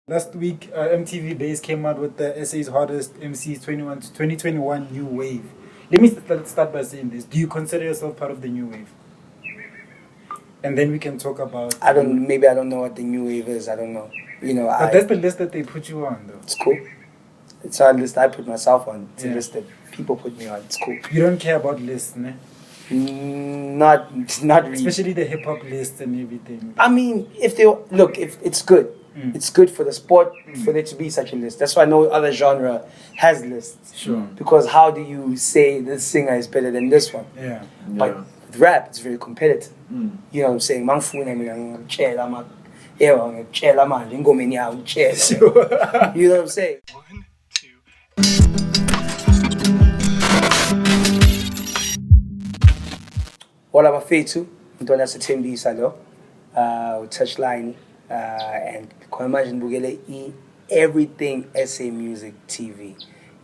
Last week, MTV Base came out with the SA's Hottest MCs 2021 New Wave. Let me start by saying this. Do you consider yourself part of the New Wave? And then we can talk about... Maybe I don't know what the New Wave is. I don't know. But that's the list that they put you on, though. It's cool. It's not a list I put myself on. It's a list that people put me on. It's cool. You don't care about lists, ne? Not really. Especially the hip-hop lists and everything. I mean, if it's good. It's good for the sport for there to be such a list. That's why no other genre has lists. Sure. Because how do you say this singer is better than this one? Yeah. But with rap, it's very competitive. You know what I'm saying? You know what I'm saying? 1, 2. All I'm afraid to, don't have to TEMBISA with Touchline. And can imagine Bugele everything SA Music TV.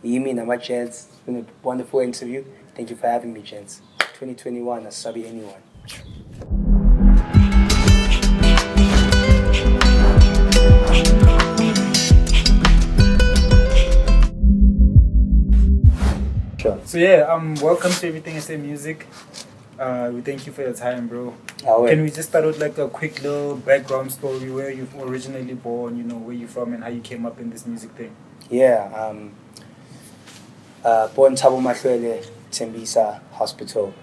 You mean my chance? It's been a wonderful interview. Thank you for having me, gents. 2021, Asabi anyone. Sure. So welcome to Everything SA Music. We thank you for your time, bro. Can we just start with like a quick little background story, where you're originally born, where you're from and how you came up in this music thing? Yeah, born THABO MAHLWELE, TEMBISA Hospital.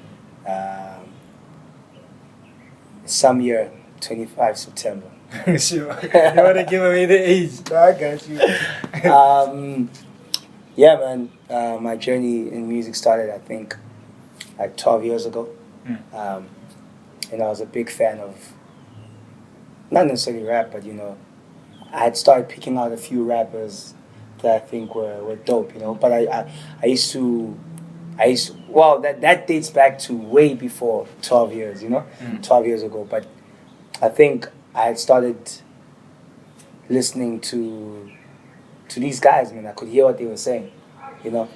Some year, 25 September. Sure. You want to give away the age? I got you. Yeah, man. My journey in music started, I think, like 12 years ago. And I was a big fan of, not necessarily rap, but I had started picking out a few rappers that I think were dope, But I used to, well, that dates back to way before 12 years, 12 years ago. But I think I had started listening to these guys, man. I could hear what they were saying. When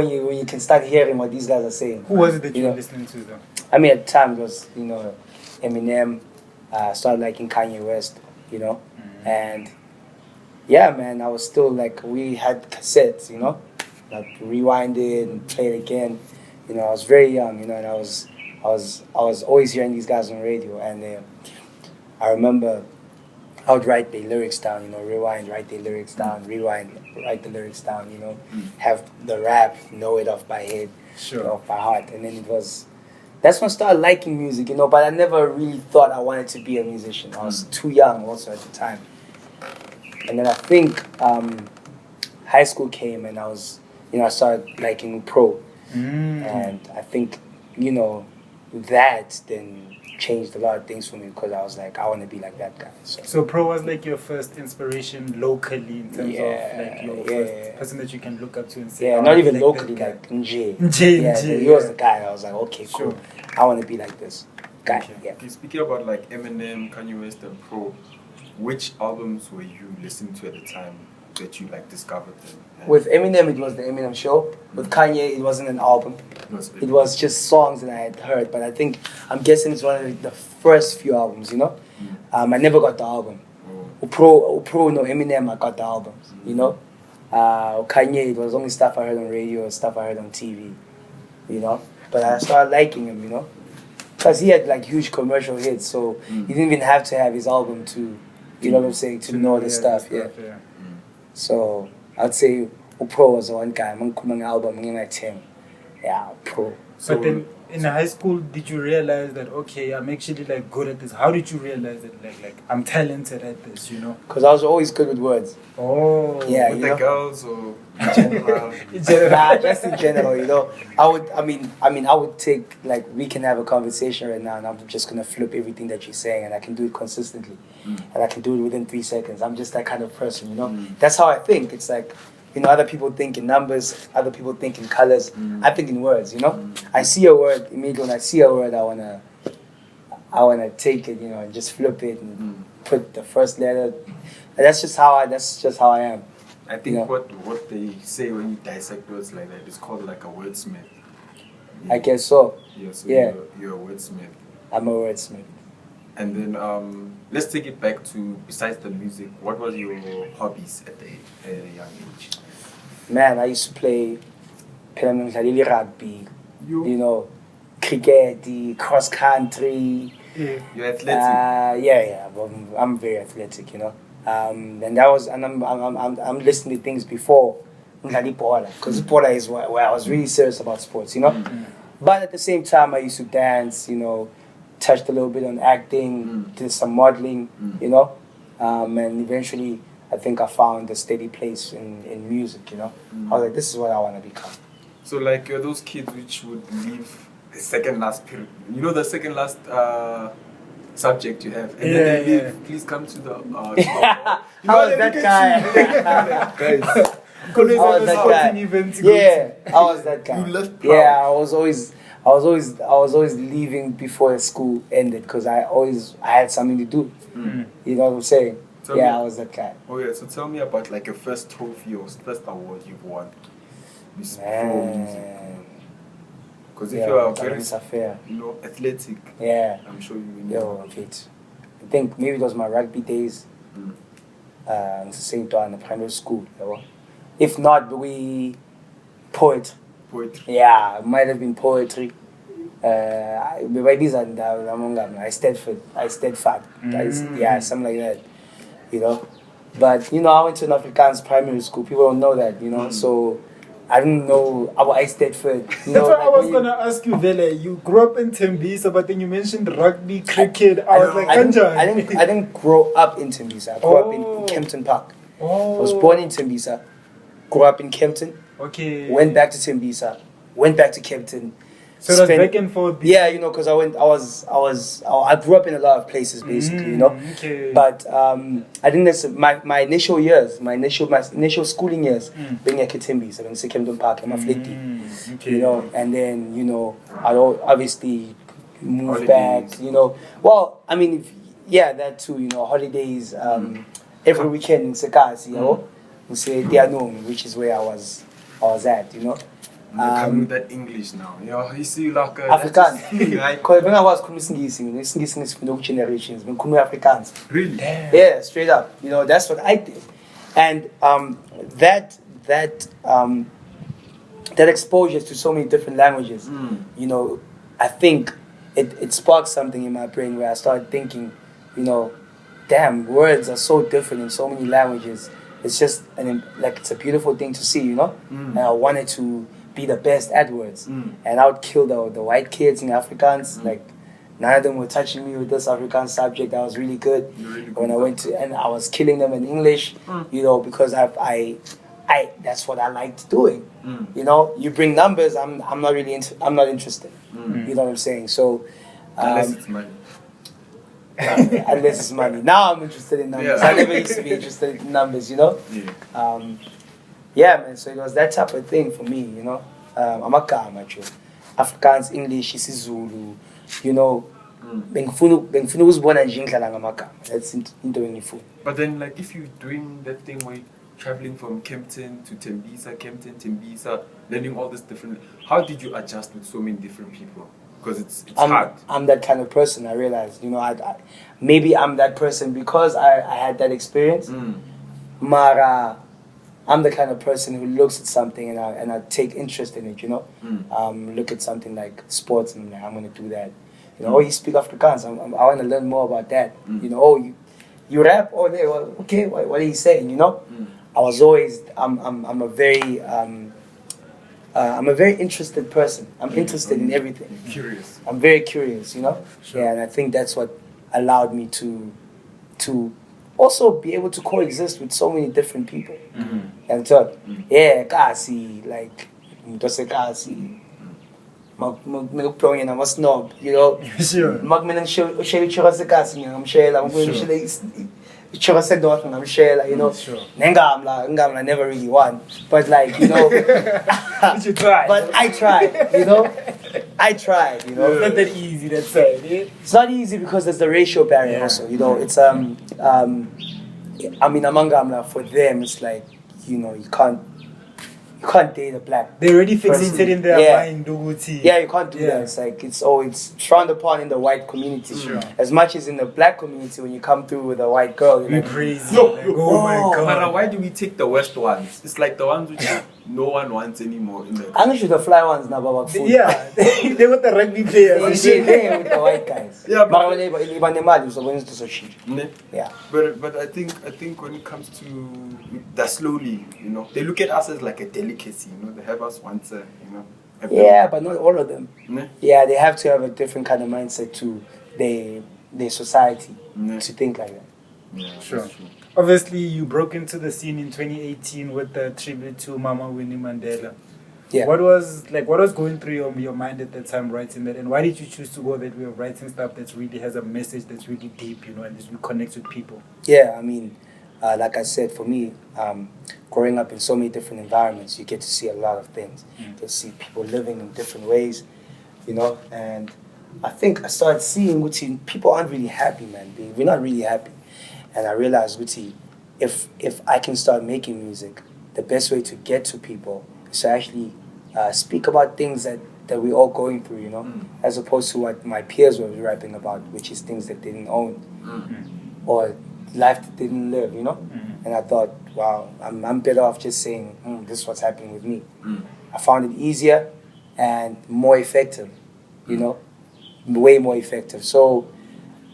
you can start hearing what these guys are saying. Who was it that you were listening to, though? I mean, at the time it was, Eminem. Started liking Kanye West, and yeah, man, I was still like, we had cassettes, like rewind it and play it again. I was very young, and I was always hearing these guys on radio, and I remember I would write the lyrics down, rewind, write the lyrics down, rewind, write the lyrics down, have the rap, know it off by head, off by heart. And then that's when I started liking music, but I never really thought I wanted to be a musician. I was too young also at the time. And then I think high school came and I started liking pro. And I think, that then changed a lot of things for me, because I was like, I want to be like that guy. So pro was like your first inspiration locally, in terms of like your first person that you can look up to and say, not even locally, like Nj. He was the guy. I was like, okay, cool. I want to be like this guy. Okay. Yeah. Speaking about like Eminem, Kanye West, and pro, which albums were you listening to at the time that you like discovered them? With Eminem, it was the Eminem Show. With Kanye, it wasn't an album. It was just songs that I had heard. But I'm guessing it's one of the first few albums, I never got the album. Pro, no, Eminem, I got the albums, Kanye, it was only stuff I heard on radio, stuff I heard on TV, But I started liking him, because he had like huge commercial hits, so you didn't even have to have his album to, you know what I'm saying, to know the stuff, yeah. So I'd say Pro was the one guy. Mang album, yeah, Pro. But then in high school, did you realize that, okay, I'm actually like good at this? How did you realize that like I'm talented at this, Because I was always good with words. Oh. Yeah, with the girls or in general? Just in general, I would take, like, we can have a conversation right now and I'm just going to flip everything that you're saying and I can do it consistently. And I can do it within 3 seconds. I'm just that kind of person, That's how I think. It's like, other people think in numbers, other people think in colors. I think in words, I see a word, immediately when I see a word, I wanna take it, and just flip it and put the first letter. That's just how I am. I think what they say when you dissect words like that is called like a wordsmith. I guess so. Yeah, so yeah. You're a wordsmith. I'm a wordsmith. And then let's take it back to, besides the music, what was your hobbies at a young age? Man, I used to play rugby, you know, cricket, cross country. You're athletic. I'm very athletic, you know. And that was, and I'm listening to things before because Pola is where I was really serious about sports, you know. Mm-hmm. But at the same time, I used to dance, you know, touched a little bit on acting, did some modeling, you know, and eventually I think I found a steady place in music, you know. I was like, this is what I want to become. So like you're those kids which would leave the second last period, you know, the second last subject you have, and then they leave. Please come to the. I was that guy. Guys. I was that guy. Yeah, I was that guy. You left proud. Yeah, I was always leaving before the school ended because I had something to do. You know what I'm saying? I was that guy. Oh yeah, so tell me about like your first trophy or first award you've won. Man. Because if you are very, you know, athletic, I'm sure you will. I think maybe it was my rugby days. Same time in the primary school. You know? If not, poetry. Yeah, it might have been poetry. I steadfast. Something like that. You know, but you know, I went to an Afrikaans primary school. People don't know that, you know, so I didn't know I steadfast. You know, that's what I was gonna ask you, Vele. You grew up in Tembisa, but then you mentioned rugby, cricket. I was like, I didn't grow up in Tembisa. I grew up in Kempton Park. I was born in Tembisa, grew up in Kempton. Okay. Went back to Tembisa, went back to Kempton. So that's back and forth. Yeah, you know, because I grew up in a lot of places, basically, you know. Okay. But I didn't necessarily, my initial years, my initial schooling years, being at Tembisa, in Kempton Park, I'm a Okay. you know, and then, you know, I obviously moved back, you know. Well, I mean, that too, you know, holidays, every weekend in Sekasi, you know, which is where I was at, you know. Coming with that English now, you know, you see like Afrikaans. Because when I was English generations, when Afrikaans. Really? Yeah, straight up. You know, that's what I did, and that exposure to so many different languages, you know, I think it sparked something in my brain where I started thinking, you know, damn, words are so different in so many languages. It's just it's a beautiful thing to see, you know, and I wanted to be the best at words, and I would kill the white kids in Afrikaans. Like none of them were touching me with this Afrikaans subject. I was really good when I went to, and I was killing them in English, you know, because I that's what I liked doing. You know, you bring numbers, I'm not interested. You know what I'm saying? So unless it's money. Unless it's money. Now I'm interested in numbers. I never used to be interested in numbers, you know. Man, so it was that type of thing for me, you know. I'm a Kamacho. Afrikaans, English, isiZulu, you know. That's into any food. But then, like, if you're doing that thing where you're traveling from Kempton to Tembisa, learning all this different, how did you adjust with so many different people? Because it's hard. I'm that kind of person, I realized, you know. Maybe I'm that person because I had that experience. Mara, I'm the kind of person who looks at something and I take interest in it, you know. Look at something like sports and I'm going to do that. You know, you speak Afrikaans. I want to learn more about that. You know, you rap? Oh, well, okay. What are you saying? You know, I was always. I'm a very interested person. I'm interested in everything. Curious. I'm very curious. You know. Sure. Yeah, and I think that's what allowed me to also be able to coexist with so many different people. And so, kasi like, kasi. I'm a snob, you know. Sure. You know. Sure. I never really won. But like, you know. But you tried. But I tried, you know. You know. It's not that easy, that's it. It's not easy because there's the racial barrier also, you know. It's I mean among for them it's like, you know, you can't you can't date a black. They already fixated person. in their mind, Duguti. Yeah, you can't do that. It's like it's frowned upon in the white community. Sure. As much as in the black community, when you come through with a white girl, you're we like, praise Yo, you. Like, oh my god. But why do we take the West ones? It's like the ones which no one wants anymore in the. I'm sure the fly ones now about food. Yeah, they were the rugby players. and shit. They with the white guys. Yeah, but- when they mad, so when it's so shit. Ne? Yeah. But I think when it comes to that slowly, you know, they look at us as like a delicacy, you know, they have us once, you know. Yeah, but not all of them. Ne? Yeah, they have to have a different kind of mindset to their society Ne? to think like that. Yeah, Sure. that's true. Obviously, you broke into the scene in 2018 with the tribute to Mama Winnie Mandela. Yeah. What was going through your mind at that time writing that, and why did you choose to go that way of writing stuff that really has a message that's really deep, you know, and that you connect with people? Yeah, I mean, like I said, for me, growing up in so many different environments, you get to see a lot of things. You get to see people living in different ways, you know, and I think I started seeing Gucci, people aren't really happy, man. We're not really happy. And I realized, Gucci, if I can start making music, the best way to get to people is to actually speak about things that we're all going through, you know, as opposed to what my peers were rapping about, which is things that they didn't own or life that they didn't live, you know. And I thought, wow, I'm better off just saying, this is what's happening with me. I found it easier and more effective, you know, way more effective. So,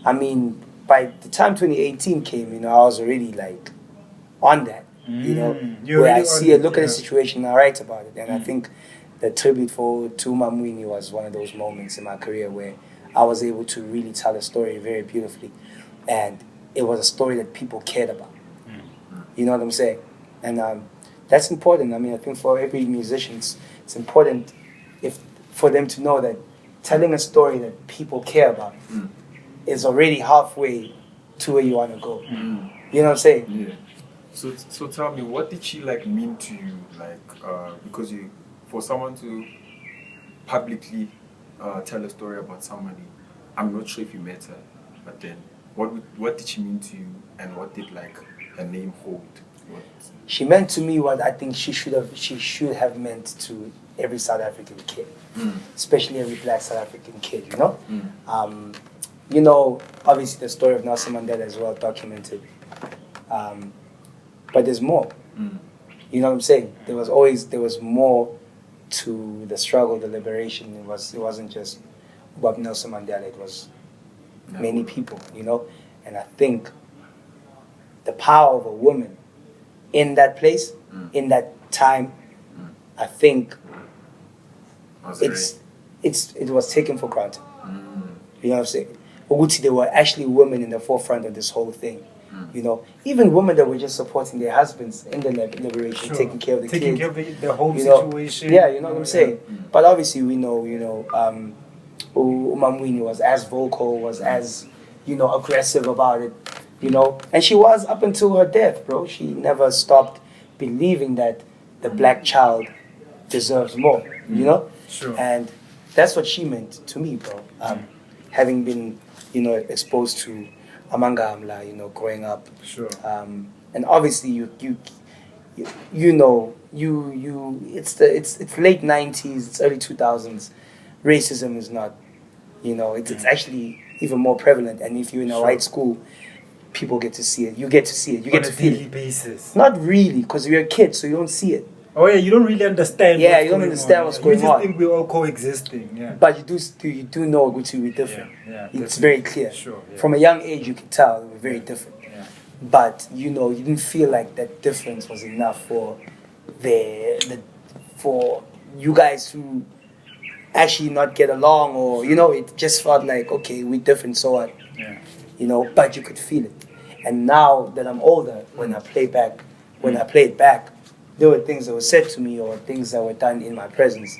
I mean, by the time 2018 came, you know, I was already like on that, you know, where I see look at the situation and I write about it. And I think the tribute to Mam Winnie was one of those moments in my career where I was able to really tell a story very beautifully. And it was a story that people cared about. You know what I'm saying? And that's important. I mean, I think for every musician, it's important for them to know that telling a story that people care about is already halfway to where you want to go. You know what I'm saying? Yeah. So tell me, what did she like mean to you? Like, because for someone to publicly tell a story about somebody, I'm not sure if you met her, but then what did she mean to you, and what did like her name hold? She meant to me what I think she should have meant to every South African kid, especially every black South African kid. You know, you know, obviously the story of Nelson Mandela is well documented, but there's more. You know what I'm saying? There was more to the struggle, the liberation. It wasn't just about Nelson Mandela. It was many people. You know, and I think the power of a woman in that place, in that time, I think it was taken for granted. You know what I'm saying? Uguti, there were actually women in the forefront of this whole thing. You know, even women that were just supporting their husbands in the liberation, taking care of the kids, care of the whole situation. Yeah, you know what I'm saying. But obviously, we know, you know, Mam Winnie was as vocal, was as, you know, aggressive about it. You know, and she was up until her death, bro. She never stopped believing that the black child deserves more, you know? Sure. And that's what she meant to me, bro. Having been, you know, exposed to Amanga Amla, you know, growing up. Sure. And obviously you know, it's late 90s, it's early 2000s. Racism is not, you know, it's actually even more prevalent. And if you're in a white school, people get to see it. You get to see it. You get to feel it. On a daily basis. Not really, because you're a kid, so you don't see it. Oh yeah, you don't really understand. Yeah, you don't understand what's going on. You just think we're all coexisting. Yeah. But you do know we're different. Yeah, it's very clear. Sure. Yeah. From a young age, you can tell we're very different. Yeah. But you know, you didn't feel like that difference was enough for for you guys to actually not get along, or you know, it just felt like, okay, we're different, so what? Yeah. You know, but you could feel it. And now that I'm older, when I play it back, there were things that were said to me or things that were done in my presence,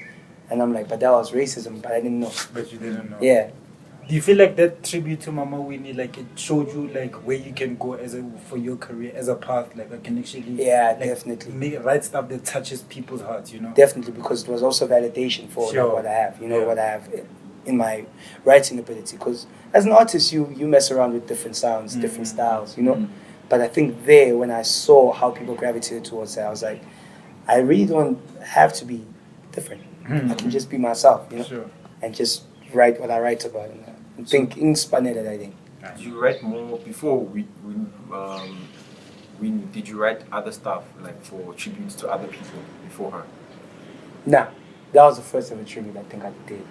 and I'm like, but that was racism, but I didn't know. But you didn't know. Yeah. Do you feel like that tribute to Mama Winnie, like it showed you like where you can go for your career as a path, like I can actually definitely write stuff that touches people's hearts, you know? Definitely, because it was also validation for like, what I have, you know, what I have in my writing ability. Because as an artist, you mess around with different sounds, different styles, you know. But I think when I saw how people gravitated towards that, I was like, I really don't have to be different. I can just be myself, you know, Sure. and just write what I write about and think inspired. I think. Did you write more before did you write other stuff like for tributes to other people before her? Nah, that was the first ever tribute I think I did,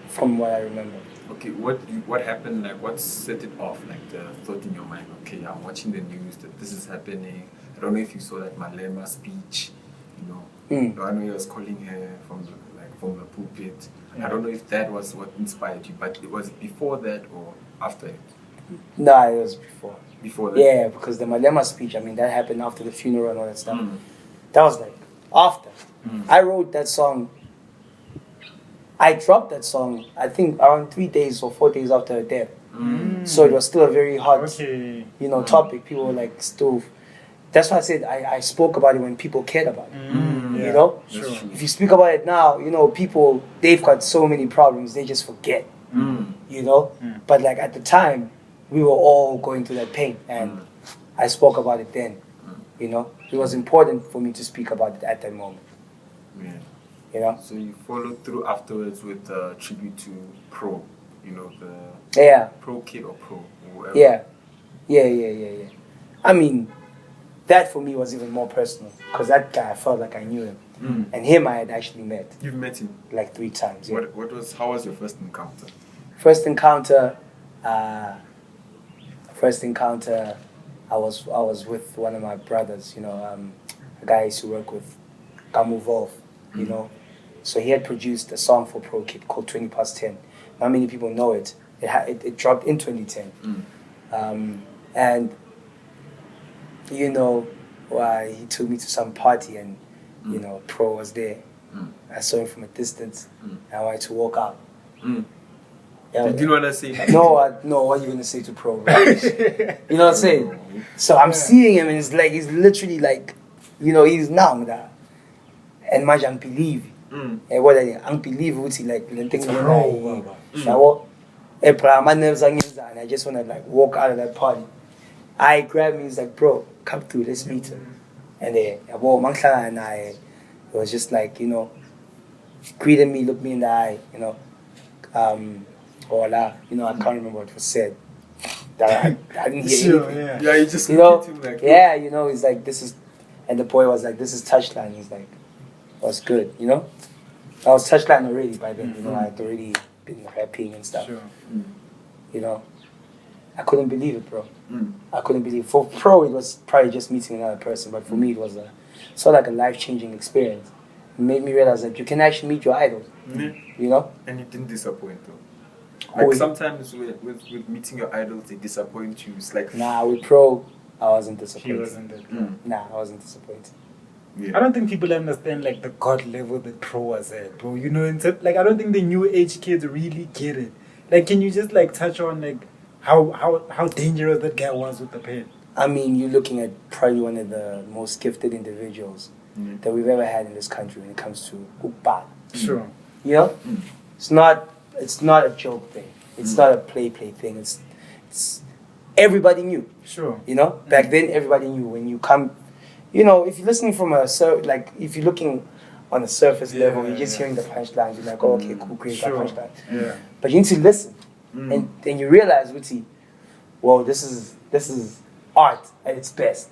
from what I remember. Okay, what happened? Like, what set it off? Like the thought in your mind. Okay, I'm watching the news that this is happening. I don't know if you saw that Malema speech. You know, I know he was calling her from the pulpit. I don't know if that was what inspired you, but it was before that or after it. Nah, it was before. Before that. Yeah, because the Malema speech. I mean, that happened after the funeral and all that stuff. That was like after. I wrote that song. I dropped that song, I think, around 3 days or 4 days after her death. So it was still a very hot, you know, topic. People were like, still. That's why I said I spoke about it when people cared about it. You know? Sure. If you speak about it now, you know, people, they've got so many problems, they just forget. You know? But like at the time, we were all going through that pain. And I spoke about it then. You know? It was important for me to speak about it at that moment. Yeah. You know? So you followed through afterwards with tribute to Pro, you know, Pro Kid or Pro or whatever. Yeah. I mean, that for me was even more personal because that guy, I felt like I knew him. And him I had actually met. You've met him? Like 3 times, yeah. How was your first encounter? First encounter, I was with one of my brothers, you know, a guy I used to work with, Kamu, you know. So he had produced a song for Pro Kid called 20 Past 10. Not many people know it. It dropped in 2010. And, you know, he took me to some party and, you know, Pro was there. I saw him from a distance. I wanted to walk out. Yeah, did you want to say? No, what are you going to say to Pro? Right? You know what I'm saying? So I'm seeing him and it's like, he's literally like, you know, he's now that. And I don't believe. And what I don't believe, like, the thing and I just want to like walk out of that party. I grabbed me, he's like, bro, come through, let's meet him. And then, and it was just like, you know, greeted me, looked me in the eye, you know, hola, you know, I can't remember what was said. That I didn't hear anything. Yeah, you just you know, him like, yeah, you know, he's like, this is, and the boy was like, this is Touchline. He's like, was good, you know. I was Touchline already by then, you know, I had already been rapping and stuff. Sure. You know, I couldn't believe it, bro. I couldn't believe it. For Pro, it was probably just meeting another person, but for me, it was sort of like a life-changing experience. It made me realize that you can actually meet your idols, you know. And it didn't disappoint though. Like sometimes with meeting your idols, they disappoint you. It's like nah, with Pro, I wasn't disappointed. He wasn't that. Nah, I wasn't disappointed. Yeah. I don't think people understand like the god level that Pro was at, bro. You know, like I don't think the new age kids really get it. Like, can you just like touch on like how dangerous that guy was with the pen? I mean, you're looking at probably one of the most gifted individuals that we've ever had in this country when it comes to ukbal. Sure. You know, it's not a joke thing. It's not a play thing. It's everybody knew. Sure. You know, back then everybody knew. When you come, you know, if you're listening from like if you're looking on a surface level, you're just hearing the punchlines. You're like, oh, okay, cool, great, that punchline. Yeah. But you need to listen, and then you realize, well, this is art at its best.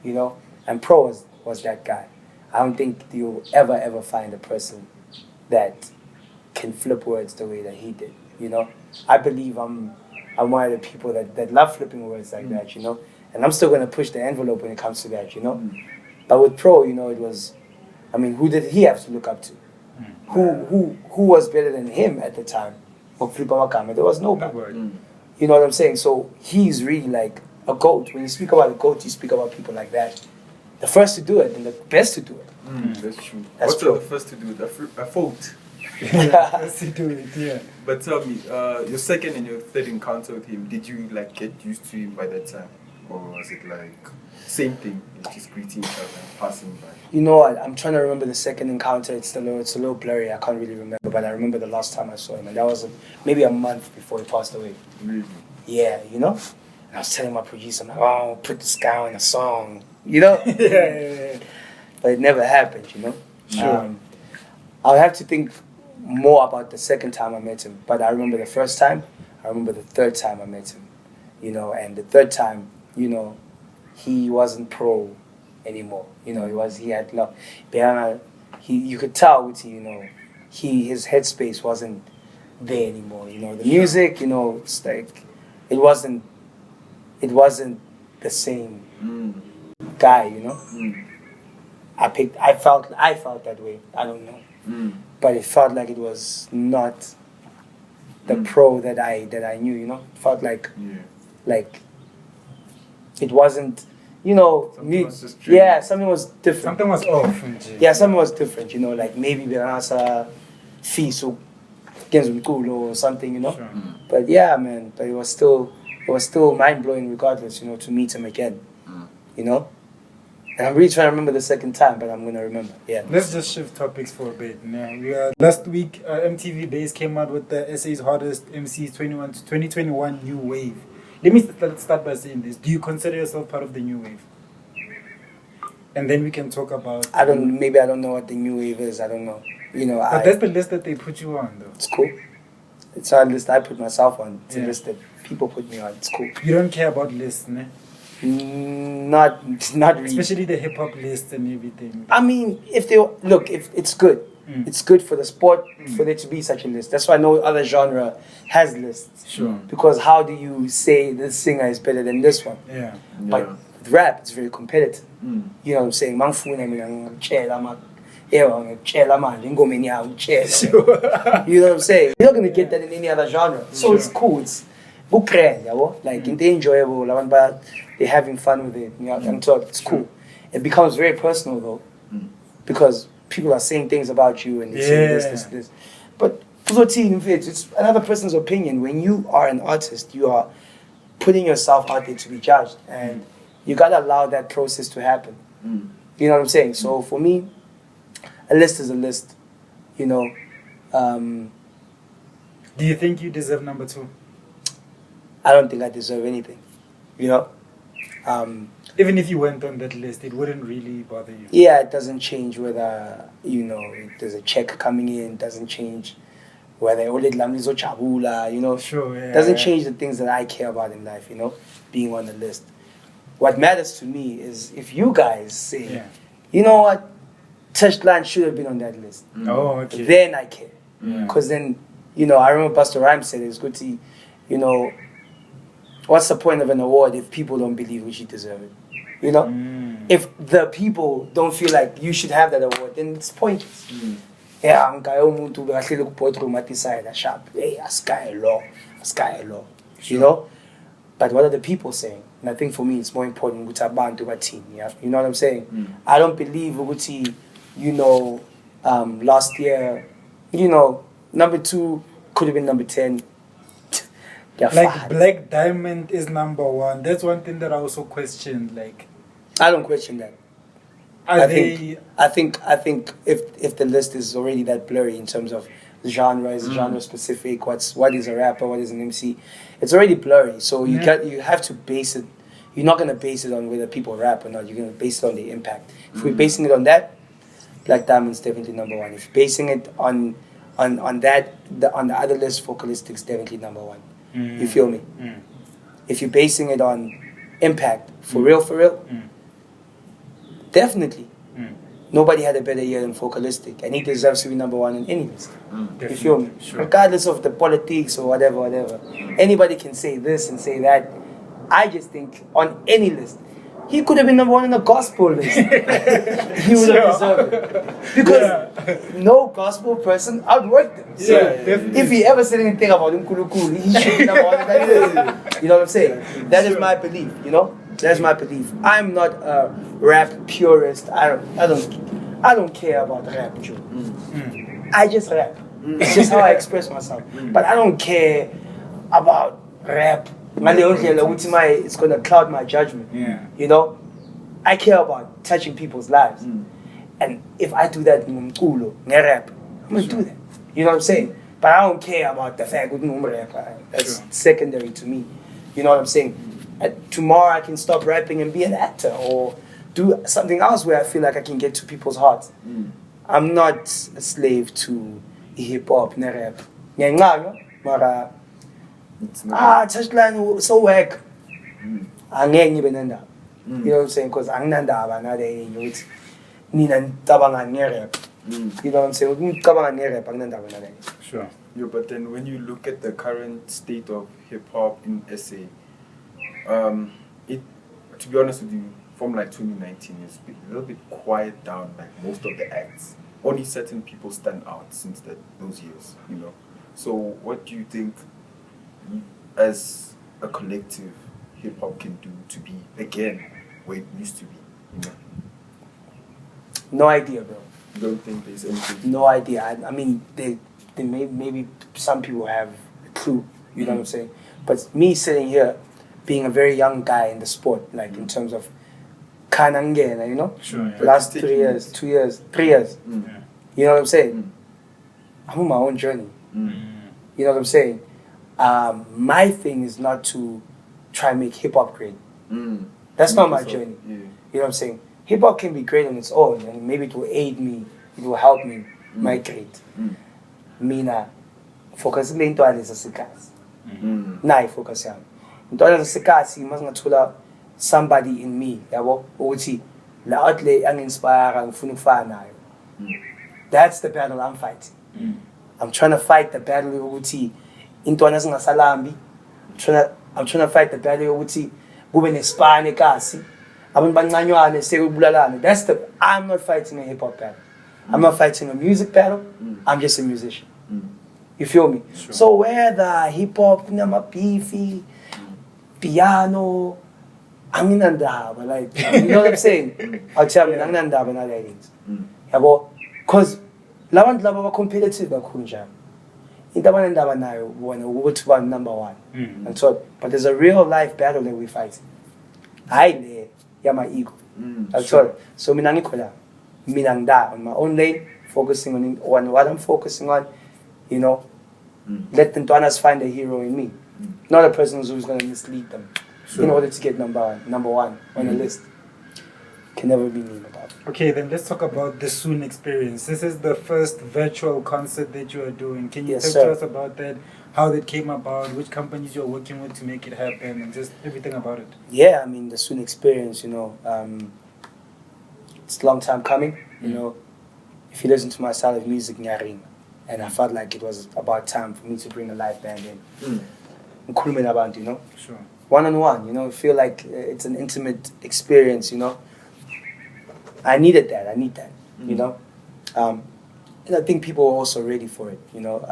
You know, and Pro was that guy. I don't think you'll ever find a person that can flip words the way that he did. You know, I believe I'm one of the people that love flipping words like that. You know, and I'm still gonna push the envelope when it comes to that. You know, but with Pro, you know, it was. I mean, who did he have to look up to? Who was better than him at the time? There was nobody. You know what I'm saying? So he's really like a GOAT. When you speak about a GOAT, you speak about people like that. The first to do it and the best to do it. That's true. That's What's true. the first to do it? A fault. First to do it, yeah. But tell me, your second and your third encounter with him, did you like get used to him by that time? Or was it like same thing, just greeting each other and passing by? You know what? I'm trying to remember the second encounter. It's a little blurry. I can't really remember, but I remember the last time I saw him, and that was maybe a month before he passed away. Really? Yeah, you know. And I was telling my producer, I'm like, oh, put this guy on a song, you know. Yeah. but it never happened, you know. Sure. I'll have to think more about the second time I met him, but I remember the first time, I remember the third time I met him, you know, and the third time, you know, he wasn't pro anymore, you know, he had love. You could tell, you know, his headspace wasn't there anymore, you know. The music, you know, it's like, it wasn't the same guy, you know. I felt that way. I don't know, but it felt like it was not the pro that I knew, you know. It felt like it wasn't, you know. Something was just something was different. Something was off. Yeah, something was different, you know. Like maybe Beranasa Fisu or something, you know. Sure. But yeah, man. But it was still mind blowing regardless, you know, to meet him again, you know. And I'm really trying to remember the second time, but I'm gonna remember. Yeah. Let's just shift topics for a bit. Now, last week, MTV Base came out with the SA's Hottest MCs 2021 New Wave. Let me start by saying this: do you consider yourself part of the New Wave? And then we can talk about. Maybe I don't know what the New Wave is. I don't know. You know. But that's the list that they put you on, though. It's cool. It's not a list I put myself on. It's a list that people put me on. It's cool. You don't care about lists, ne? Not really. Especially the hip hop list and everything. I mean, if it's good. It's good for the sport for there to be such a list. That's why no other genre has lists. Sure. Because how do you say this singer is better than this one? Yeah. But with rap, it's very competitive. You know what I'm saying? You know what I'm saying? You're not gonna get that in any other genre. So it's cool. It's like enjoyable. They're having fun with it. You know, I'm talking. It's cool. It becomes very personal though, because people are saying things about you and they say this. But it's another person's opinion. When you are an artist, you are putting yourself out there to be judged, and you gotta allow that process to happen. You know what I'm saying? So for me, a list is a list. You know. Do you think you deserve number 2? I don't think I deserve anything. You know. Even if you went on that list, it wouldn't really bother you. Yeah, it doesn't change whether, you know, there's a check coming in. It doesn't change whether you know. Sure, yeah. It doesn't change the things that I care about in life, you know, being on the list. What matters to me is if you guys say, you know what, Touchline should have been on that list. Oh, okay. Then I care. Because then, you know, I remember Pastor Rhyme said it's good to, you know, what's the point of an award if people don't believe we should deserve it? You know? If the people don't feel like you should have that award, then it's pointless. Yeah, I'm guy umuntu bekahlele ku boardroom at decide a sharp. Hey, asky law. You know? But what are the people saying? And I think for me it's more important with abantu ba team, yeah. You know what I'm saying? I don't believe ukuthi, you know, last year, you know, number 2 could have been number 10. Like Black Diamond is number 1. That's one thing that I also questioned. Like, I don't question that. I think if the list is already that blurry in terms of genre, is genre specific, what is a rapper, what is an MC, it's already blurry. So you have to base it. You're not gonna base it on whether people rap or not. You're gonna base it on the impact. If we're basing it on that, Black Diamond's definitely number 1. If basing it on that, on the other list, Vocalistic's definitely number 1. You feel me? If you're basing it on impact, for real, definitely. Nobody had a better year than Vocalistic, and he deserves to be number 1 in any list. You feel me? Sure. Regardless of the politics or whatever. Anybody can say this and say that. I just think on any list, he could have been number 1 in the gospel list. He would have deserved it. Because no gospel person outworked him. So if he ever said anything about him, he should be number 1 in that list. You know what I'm saying? That is my belief, you know? That's my belief. I'm not a rap purist. I don't care about rap, Joe. I just rap. It's just how I express myself. But I don't care about rap. It's going to cloud my judgment. You know? I care about touching people's lives. And if I do that in rap, I'm going to do that. You know what I'm saying? But I don't care about the fact that that's secondary to me. You know what I'm saying? Tomorrow I can stop rapping and be an actor, or do something else where I feel like I can get to people's hearts. I'm not a slave to hip hop, ne rap. Mara touchline so whack. Angeke ngibe nendaba. You know what I'm saying? Because anginandaba nale ukuthi nina nicabanga nge-rap. You know what I'm saying? Ngicabanga nge-rap anginandaba nale. Sure. Yeah, but then when you look at the current state of hip hop in SA, it, to be honest with you, from like 2019, it's been a little bit quiet down. Like most of the acts, only certain people stand out since those years. You know. So what do you think, as a collective, hip hop can do to be again where it used to be? You know. No idea, bro. You don't think there's anything? No idea. I mean, they maybe some people have a clue. You know what I'm saying? But me sitting here, being a very young guy in the sport, like in terms of kanangena, you know, sure, yeah. Last 3 years, 2 years, 3 years. Yeah. You know what I'm saying? I'm on my own journey. You know what I'm saying? My thing is not to try and make hip hop great. That's not my journey. Yeah. You know what I'm saying? Hip hop can be great on its own, and maybe it will aid me, it will help me migrate. Mina focus le intwana zasikhathi. Nayi focus yami. Intwana zasikhathi masingathola somebody in me, yabo, ukuthi la outlay anginspire ngifuna ukufana nayo. That's the battle I'm fighting. I'm trying to fight the battle ukuthi intwana zingasalambi. I'm trying to fight the battle ukuthi kube nesipane kasi. Abantu bancanywane sekubulalana. I'm not fighting a hip hop battle. I'm not fighting a music battle. I'm just a musician. You feel me? Sure. So whether hip hop, beefy, piano, I'm in andaba, like, you know what I'm saying? I'll tell you, I'm in andaba na ladies. Because labantu laba ba competitive kakhulu njalo. Into abandaba nayo wona ukuthi ba number 1. And so, but there's a real life battle that we fight. Hayi le yama ego. That's all. So mina ngikho la. Mina ngida on my own lane, focusing on what I'm focusing on, you know. Let the Ntwanas find a hero in me. Not a person who's going to mislead them in order to get number one on the list. Can never be me about it. Okay, then let's talk about the S.O.O.N experience. This is the first virtual concert that you are doing. Can you talk to us about that? How that came about, which companies you're working with to make it happen, and just everything about it? Yeah, I mean, the S.O.O.N experience, you know, it's a long time coming, you know. If you listen to my style of music, Nyaring, and I felt like it was about time for me to bring a live band in. You know? Sure. One-on-one, you know, feel like it's an intimate experience, you know. I need that, you know. And I think people are also ready for it, you know.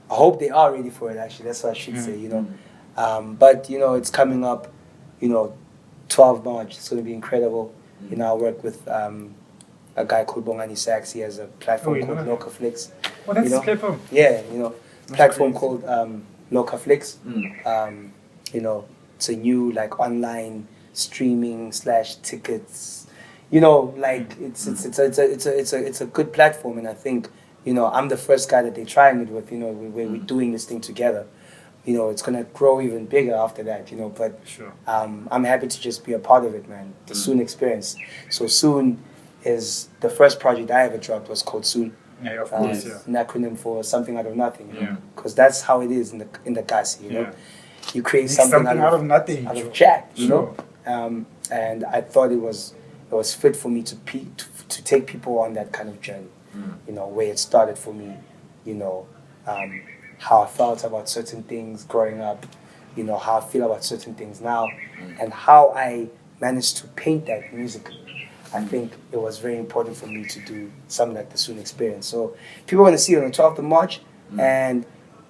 I hope they are ready for it, actually. That's what I should say, you know. But, you know, it's coming up, you know, 12 March. It's going to be incredible. You know, I work with a guy called Bongani Sachs. He has a platform called LOCAFlix. Oh, that's you know? a platform? Yeah, you know, platform called LOCAFlix. You know, it's a new, like, online streaming / tickets. You know, like, it's a good platform, and I think, you know, I'm the first guy that they're trying it with, you know, we're doing this thing together. You know, it's going to grow even bigger after that, you know, but sure. I'm happy to just be a part of it, man. The S.O.O.N experience. So S.O.O.N is the first project I ever dropped was called S.O.O.N. Yeah, of course, An acronym for something out of nothing, you know, because that's how it is in the Kasi, you know. You create something out of nothing, out of jack, you know. And I thought it was fit for me to take people on that kind of journey, you know, where it started for me, you know, how I felt about certain things growing up, you know, how I feel about certain things now, and how I managed to paint that musically. I think it was very important for me to do something like the S.O.O.N experience. So people are going to see it on the 12th of March, and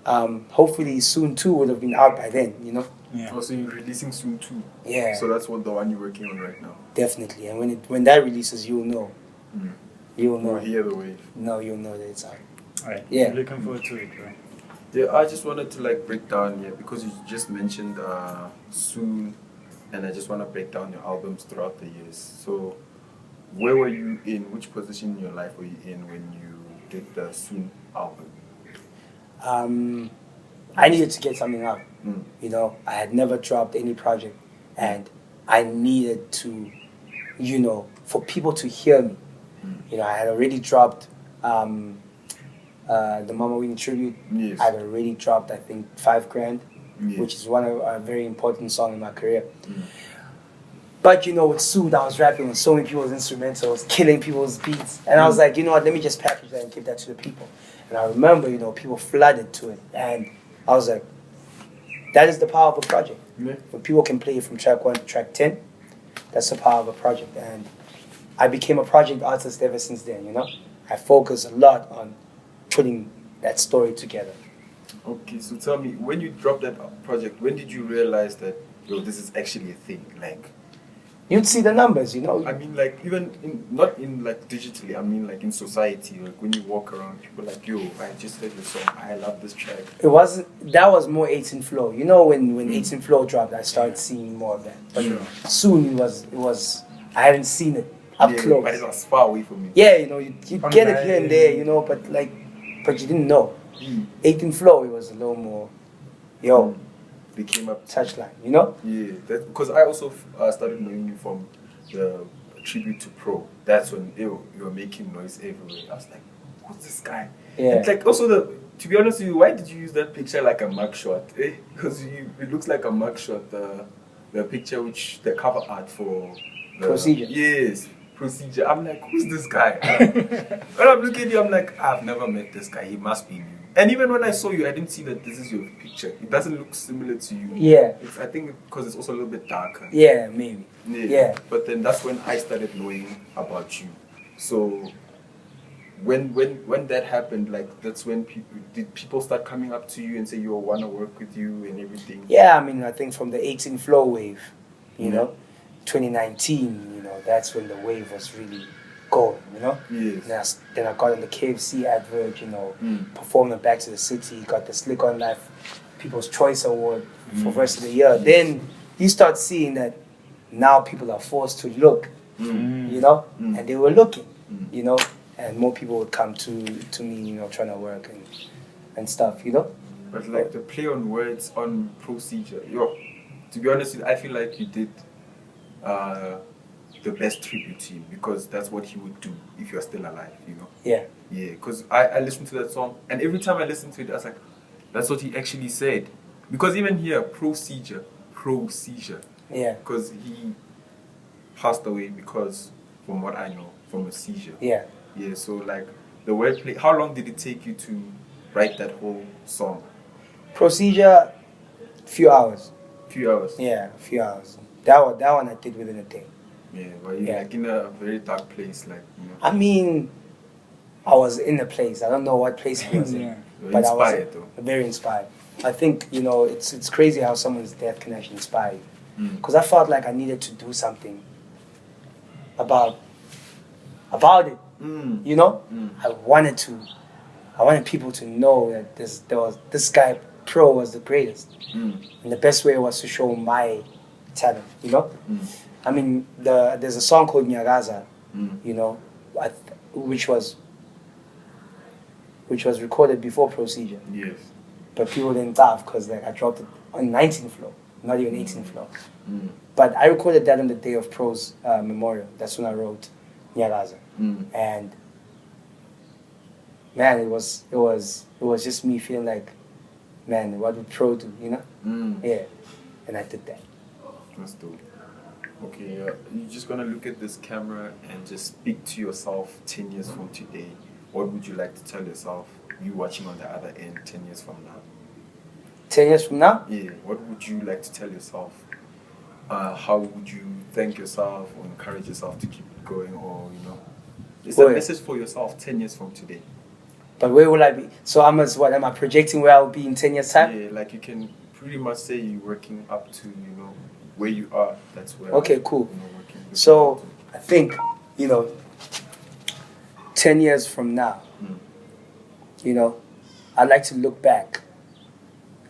hopefully S.O.O.N 2 would have been out by then, you know. Yeah. Also, you're releasing S.O.O.N 2. Yeah. So that's the one you're working on right now. Definitely, and when that releases, you'll know. You'll know. You'll hear the wave. No, you'll know that it's out. Alright. Yeah. I'm looking forward to it, bro. Yeah, I just wanted to like break down because you just mentioned S.O.O.N, and I just want to break down your albums throughout the years. So, where were you in? Which position in your life were you in when you did the S.O.O.N album? I needed to get something out. You know, I had never dropped any project, and I needed to you know, for people to hear me. You know, I had already dropped the Mama Winnie tribute. Yes. I had already dropped, I think, 5 grand, Yes. which is one of a very important song in my career. But you know, with Sood, I was rapping on so many people's instrumentals, killing people's beats, and I was like, you know what? Let me just package that and give that to the people. And I remember, you know, people flooded to it, and I was like, that is the power of a project. Yeah. When people can play it from track 1 to track 10, that's the power of a project. And I became a project artist ever since then, you know? I focus a lot on putting that story together. Okay, so tell me, when you dropped that project, when did you realize that, yo, this is actually a thing? Like, You'd see the numbers, you know? I mean, like, even not in like digitally, I mean, like in society, like when you walk around, people are like, yo, I just heard your song, I love this track. That was more 18 Flow. You know, when 18 Flow dropped, I started seeing more of that. But soon it was, I hadn't seen it up close. But it was far away from me. Yeah, you know, you get it here and there, you know, but you didn't know. 18 Flow, it was a little more, yo. They came up Touchline, you know? Yeah, because I also started knowing you from the tribute to Pro. That's when you were making noise everywhere. I was like, who's this guy? Yeah. And like also to be honest with you, why did you use that picture like a mugshot? Because it looks like a mugshot. The picture which the cover art for the Procedure. Yes, Procedure. I'm like, who's this guy? When I'm looking at you, I'm like, I've never met this guy. He must be new. And even when I saw you, I didn't see that this is your picture. It doesn't look similar to you. Yeah. I think because it's also a little bit darker. Yeah, maybe. Yeah. But then that's when I started knowing about you. So when that happened, like that's when people start coming up to you and say, "You want to work with you" and everything. Yeah, I mean, I think from the 18 Flow wave, you know, 2019, you know, that's when the wave was really going, you know? Yes. Then I got on the KFC advert, you know, performed on Back to the City, got the SLIKORON Life People's Choice Award for Verse of the Year. Then you start seeing that now people are forced to look, you know? And they were looking, you know? And more people would come to me, you know, trying to work and stuff, you know? But like the play on words on Procedure, yo, to be honest, I feel like you did the best tribute to him, because that's what he would do if you're still alive, you know? Yeah. Yeah, because I listened to that song, and every time I listened to it, I was like, that's what he actually said. Because even here, procedure. Yeah. Because he passed away because, from what I know, from a seizure. Yeah. Yeah, so like the wordplay, how long did it take you to write that whole song? Procedure, few hours. Few hours? Yeah, a few hours. That one I did within a day. Yeah, but you're like in a very dark place, like, you know. I mean, I was in a place. I don't know what place it was in, but inspired, I was very inspired. I think, you know, it's crazy how someone's death can actually inspire you. Because I felt like I needed to do something about it. You know, I wanted people to know that this guy Pro was the greatest, and the best way was to show my talent. You know, I mean, there's a song called Nyagaza, you know, which was recorded before Procedure. Yes. But people didn't laugh because like I dropped it on 19 Flow, not even 18 Flow. But I recorded that on the day of Pro's memorial. That's when I wrote Nyagaza. And man, it was just me feeling like, man, what would Pro do, you know? Yeah, and I did that. That's dope. Okay, you're just gonna look at this camera and just speak to yourself 10 years from today. What would you like to tell yourself, you watching on the other end 10 years from now? 10 years from now? Yeah, what would you like to tell yourself? How would you thank yourself or encourage yourself to keep going, or, you know? It's a message for yourself 10 years from today. But where will I be? So am I projecting where I'll be in 10 years' time? Yeah, like you can pretty much say you're working up to, you know, where you are. That's where. Okay, cool. You know, so I think, you know, 10 years from now, you know, I'd like to look back,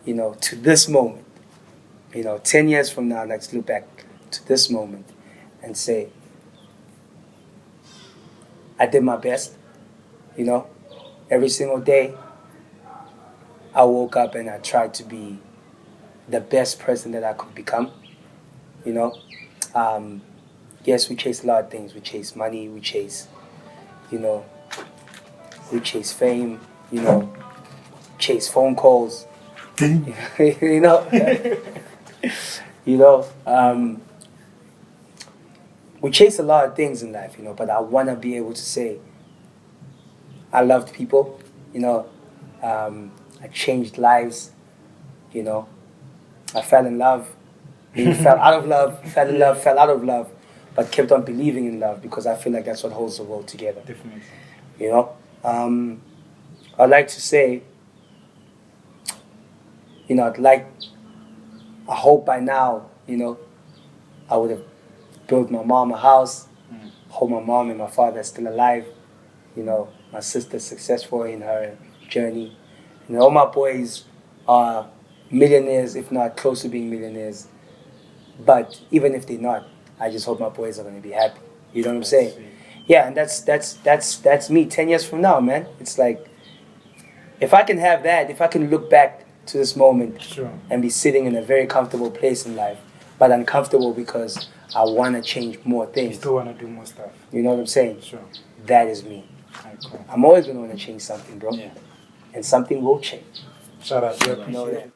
you know, to this moment. You know, 10 years from now, I'd like to look back to this moment and say, I did my best, you know. Every single day, I woke up and I tried to be the best person that I could become, you know. yes, we chase a lot of things. We chase money, we chase, you know, we chase fame, you know, chase phone calls, you know, you know, we chase a lot of things in life, you know, but I want to be able to say I loved people, you know, I changed lives, you know, I fell in love, maybe fell out of love, fell in love, fell out of love, but kept on believing in love because I feel like that's what holds the world together. Definitely. You know, I'd like to say, you know, I hope by now, you know, I would have built my mom a house, hope my mom and my father are still alive, you know, my sister's successful in her journey. You know, all my boys are millionaires, if not close to being millionaires. But even if they're not, I just hope my boys are going to be happy. You know what I'm saying? Yeah, and that's me 10 years from now, man. It's like, if I can have that, if I can look back to this moment and be sitting in a very comfortable place in life, but uncomfortable because I want to change more things. You still want to do more stuff. You know what I'm saying? Sure. That is me. Cool. I'm always going to want to change something, bro. Yeah. And something will change. Shout out. You know that.